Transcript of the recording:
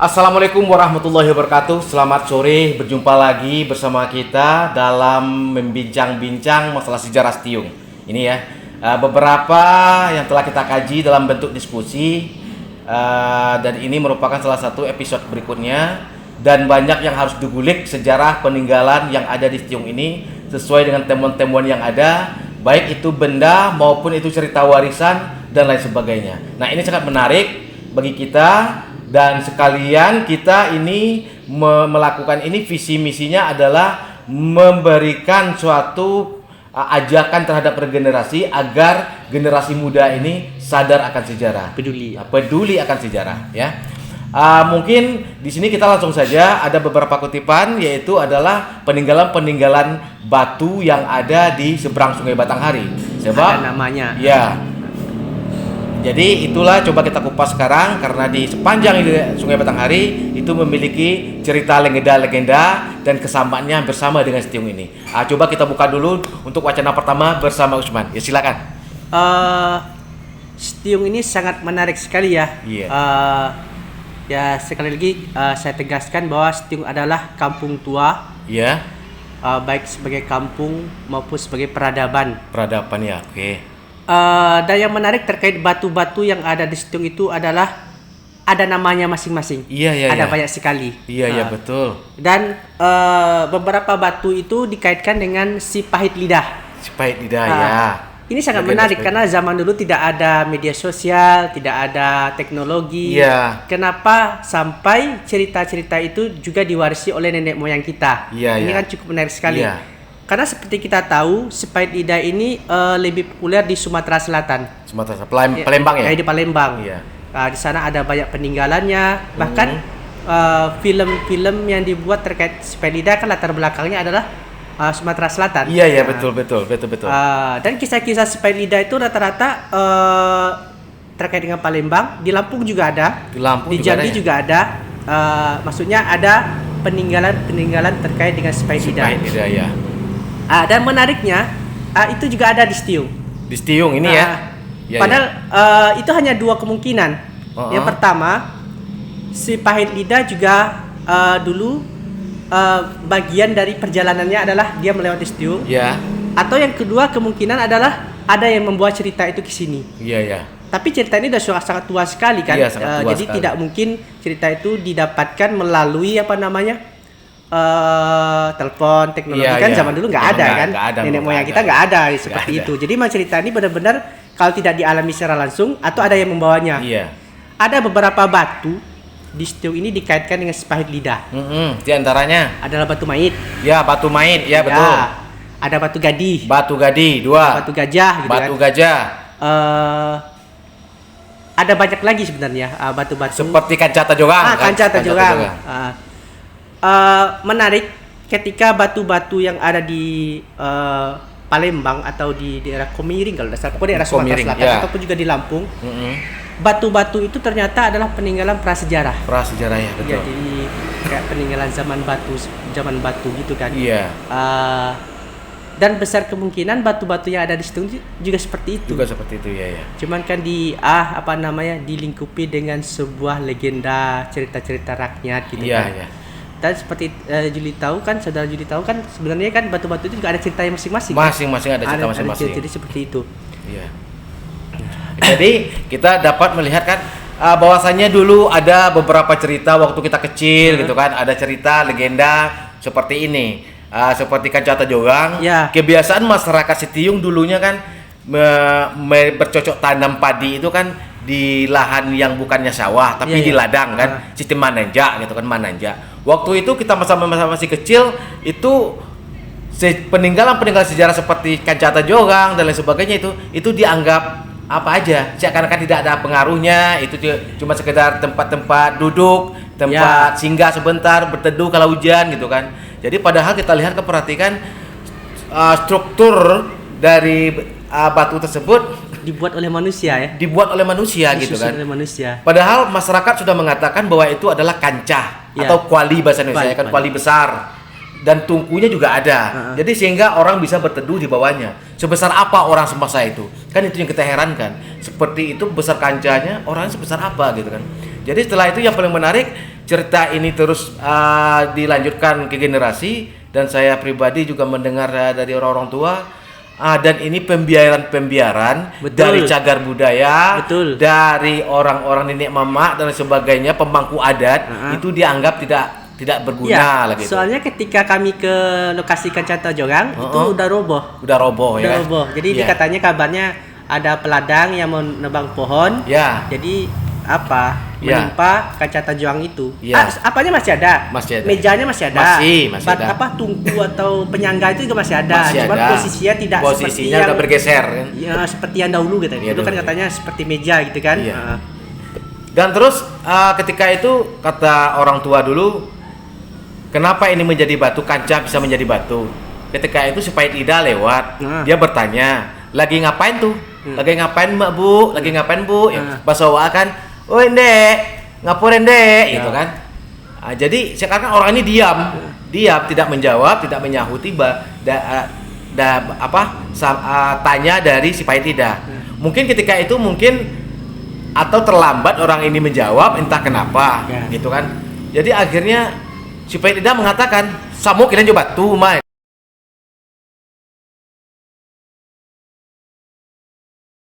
Assalamualaikum warahmatullahi wabarakatuh. Selamat sore, berjumpa lagi bersama kita dalam membincang-bincang masalah sejarah Setiung. Ini ya, beberapa yang telah kita kaji dalam bentuk diskusi, dan ini merupakan salah satu episode berikutnya. Dan banyak yang harus digulik sejarah peninggalan yang ada di Setiung ini sesuai dengan temuan-temuan yang ada, baik itu benda maupun itu cerita warisan dan lain sebagainya. Nah, ini sangat menarik bagi kita. Dan sekalian kita ini melakukan ini, visi misinya adalah memberikan suatu ajakan terhadap regenerasi agar generasi muda ini sadar akan sejarah, peduli akan sejarah ya. Mungkin di sini kita langsung saja ada beberapa kutipan, yaitu adalah peninggalan batu yang ada di seberang Sungai Batanghari. Sebab ada namanya. Ya. Jadi itulah coba kita kupas sekarang, karena di sepanjang Sungai Batanghari itu memiliki cerita legenda-legenda dan kesamaannya bersama dengan Setiung ini. Coba kita buka dulu untuk wacana pertama bersama Usman. Ya silakan. Setiung ini sangat menarik sekali ya. Iya. Ya sekali lagi saya tegaskan bahwa Setiung adalah kampung tua. Iya. Baik sebagai kampung maupun sebagai peradaban. Peradaban ya, oke. Dan yang menarik terkait batu-batu yang ada di Setiung itu adalah ada namanya masing-masing. Iya. Ada banyak sekali. Iya betul. Dan beberapa batu itu dikaitkan dengan si pahit lidah. Si pahit lidah ya. Ini sangat menarik karena zaman dulu tidak ada media sosial, tidak ada teknologi. Iya. Kenapa sampai cerita-cerita itu juga diwarisi oleh nenek moyang kita? Iya. Ini kan cukup menarik sekali. Iya. Karena seperti kita tahu, si pahit lidah ini lebih populer di Sumatera Selatan. Palembang ya? Di Palembang. Iya. Di sana ada banyak peninggalannya. Bahkan film-film yang dibuat terkait si pahit lidah kan latar belakangnya adalah Sumatera Selatan. Iya betul. Dan kisah-kisah si pahit lidah itu rata-rata terkait dengan Palembang. Di Lampung juga ada. Di Jambi juga ada. Maksudnya ada peninggalan terkait dengan si pahit lidah. Ya. Dan menariknya itu juga ada di Setiung. Di Setiung ini ya. Padahal itu hanya dua kemungkinan. Yang pertama, si pahit lidah juga dulu bagian dari perjalanannya adalah dia melewati Setiung. Ya. Atau yang kedua kemungkinan adalah ada yang membawa cerita itu ke sini. Iya. Tapi cerita ini sudah sangat tua sekali kan. Iya, sangat tua jadi sekali. tidak mungkin cerita itu didapatkan melalui telepon, teknologi kan zaman dulu nggak ada kan. Nenek moyang kita nggak ada seperti itu. Jadi cerita ini benar-benar kalau tidak dialami secara langsung atau ada yang membawanya. Iya. Ada beberapa batu di Setiung ini dikaitkan dengan si pahit lidah. Di antaranya Adalah batu mait. ya, batu mait, ya betul. Ada batu gadih. Batu gadih, 2. Batu gajah gitu Batu kan. gajah. Ada banyak lagi sebenarnya batu-batu. Seperti Kancata Jogang. Kancata Jogang. Menarik ketika batu-batu yang ada di Palembang atau di daerah Komiring kalau tidak salah, pokoknya daerah Sumatera Selatan ataupun juga di Lampung. Batu-batu itu ternyata adalah peninggalan prasejarah. Prasejarah ya, betul. Ya, jadi kayak peninggalan zaman batu gitu kan. Iya. Dan besar kemungkinan batu-batu yang ada di situ juga seperti itu. Juga seperti itu ya. Cuman kan dilingkupi dengan sebuah legenda, cerita-cerita rakyat gitu kan. Iya. Dan seperti saudara Juli tahu kan sebenarnya kan batu-batu itu juga ada ceritanya masing-masing. Masing-masing ada cerita masing-masing. Jadi seperti itu. Iya. Jadi kita dapat melihat kan bahwasannya dulu ada beberapa cerita waktu kita kecil gitu kan, ada cerita legenda seperti ini. Seperti Kancata Jogang. Ya. Kebiasaan masyarakat Setiung dulunya kan bercocok tanam padi itu kan di lahan yang bukannya sawah tapi di ladang kan, sistem mananja gitu kan, mananja. Waktu itu kita masa-masa masih kecil itu peninggalan sejarah seperti Kancata Jogang dan lain sebagainya itu dianggap apa aja, seakan-akan tidak ada pengaruhnya, itu cuma sekedar tempat-tempat duduk, tempat singgah sebentar, berteduh kalau hujan gitu kan. Jadi padahal kita lihat perhatikan struktur dari batu tersebut dibuat oleh manusia ya. Gitu kan. Oleh manusia. Padahal masyarakat sudah mengatakan bahwa itu adalah kancah atau kuali bahasa Indonesia kan, kuali besar. Dan tungkunya juga ada. Jadi sehingga orang bisa berteduh di bawahnya. Sebesar apa orang semasa itu? Kan itu yang kita herankan. Seperti itu besar kancahnya, orang sebesar apa gitu kan. Jadi setelah itu yang paling menarik cerita ini terus dilanjutkan ke generasi, dan saya pribadi juga mendengar dari orang-orang tua. Dan ini pembiaran Betul. dari cagar budaya, Betul. dari orang-orang nenek mama dan sebagainya, pemangku adat, itu dianggap tidak berguna lagi. Soalnya ketika kami ke lokasi Kancata Jorang itu udah roboh. Udah roboh Udah ya. roboh. Jadi Iya. katanya kabarnya ada peladang yang mau nebang pohon. Ya. Jadi apa? Ya. Menimpa Kancata Jorang itu. Ya. Apanya masih ada? Masih ada. Mejanya masih ada. Masih ada. Apa tungku atau penyangga itu juga masih ada. Masih Cuman ada. posisinya tidak seperti Posisinya yang udah bergeser kan. ya seperti yang dahulu gitu. Iya, Itu kan dulu. katanya seperti meja gitu kan. Iya. Dan terus ketika itu kata orang tua dulu, kenapa ini menjadi batu, kancah bisa menjadi batu? Ketika itu supaya tidak lewat, dia bertanya, lagi ngapain tuh? Lagi ngapain Mbak Bu? Lagi ngapain Bu? Ya, bahasa Wa kan, "Woi Ndek, ngapain Ndek?" gitu kan. Jadi sekarang orang ini diam, tidak menjawab, tidak menyahuti tanya dari si Paitida. Mungkin ketika itu atau terlambat orang ini menjawab, entah kenapa, gitu kan. Jadi akhirnya si Paitida mengatakan, "Samu kalian coba tuh, Mai."